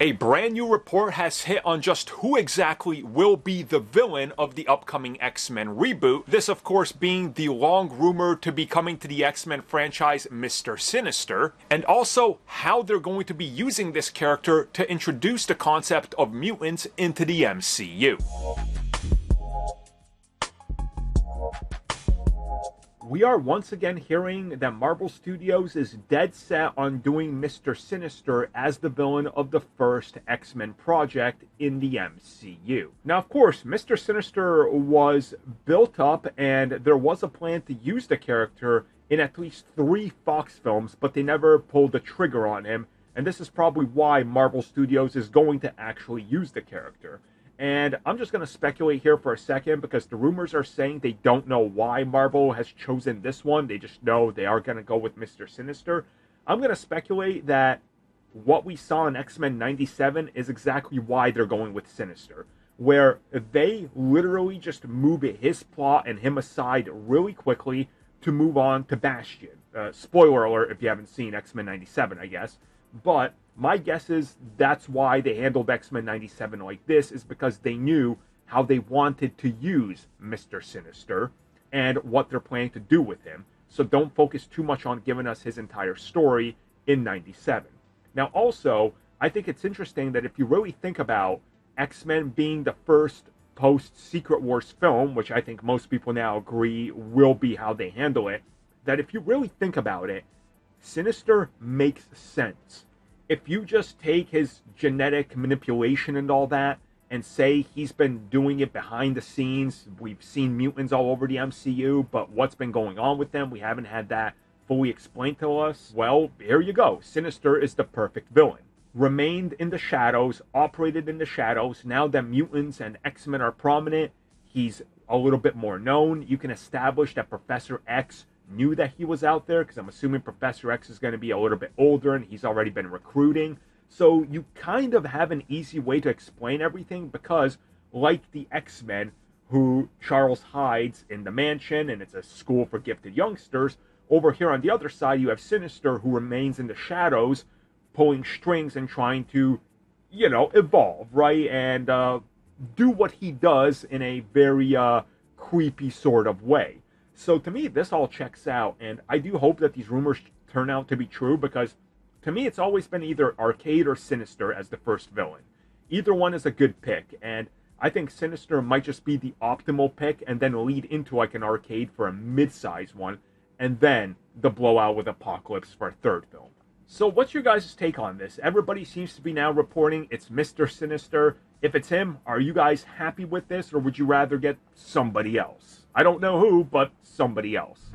A brand new report has hit on just who exactly will be the villain of the upcoming X-Men reboot. This, of course, being the long rumored to be coming to the X-Men franchise, Mister Sinister, and also how they're going to be using this character to introduce the concept of mutants into the MCU. We are once again hearing that Marvel Studios is dead set on doing Mister Sinister as the villain of the first X-Men project in the MCU. Now, of course, Mister Sinister was built up and there was a plan to use the character in at least 3 Fox films, but they never pulled the trigger on him, and this is probably why Marvel Studios is going to actually use the character. And I'm just going to speculate here for a second because the rumors are saying they don't know why Marvel has chosen this one. They just know they are going to go with Mister Sinister. I'm going to speculate that what we saw in X-Men 97 is exactly why they're going with Sinister, where they literally just move his plot and him aside really quickly to move on to Bastion. Spoiler alert if you haven't seen X-Men 97, I guess. But my guess is that's why they handled X-Men 97 like this, is because they knew how they wanted to use Mister Sinister and what they're planning to do with him. So don't focus too much on giving us his entire story in 97. Now also, I think it's interesting that if you really think about X-Men being the first post-Secret Wars film, which I think most people now agree will be how they handle it, that if you really think about it, Sinister makes sense. If you just take his genetic manipulation and all that and say he's been doing it behind the scenes, we've seen mutants all over the MCU, but what's been going on with them, we haven't had that fully explained to us. Well, here you go. Sinister is the perfect villain. Remained in the shadows, operated in the shadows. Now that mutants and X-Men are prominent, he's a little bit more known. You can establish that Professor X knew that he was out there, because I'm assuming Professor X is going to be a little bit older and he's already been recruiting. So you kind of have an easy way to explain everything, because like the X-Men, who Charles hides in the mansion and it's a school for gifted youngsters, over here on the other side you have Sinister, who remains in the shadows pulling strings and trying to, you know, evolve, right? And do what he does in a very creepy sort of way. So to me, this all checks out, and I do hope that these rumors turn out to be true, because to me, it's always been either Arcade or Sinister as the first villain. Either one is a good pick, and I think Sinister might just be the optimal pick and then lead into like an Arcade for a mid-size one, and then the blowout with Apocalypse for a third film. So what's your guys' take on this? Everybody seems to be now reporting it's Mister Sinister. If it's him, are you guys happy with this, or would you rather get somebody else? I don't know who, but somebody else.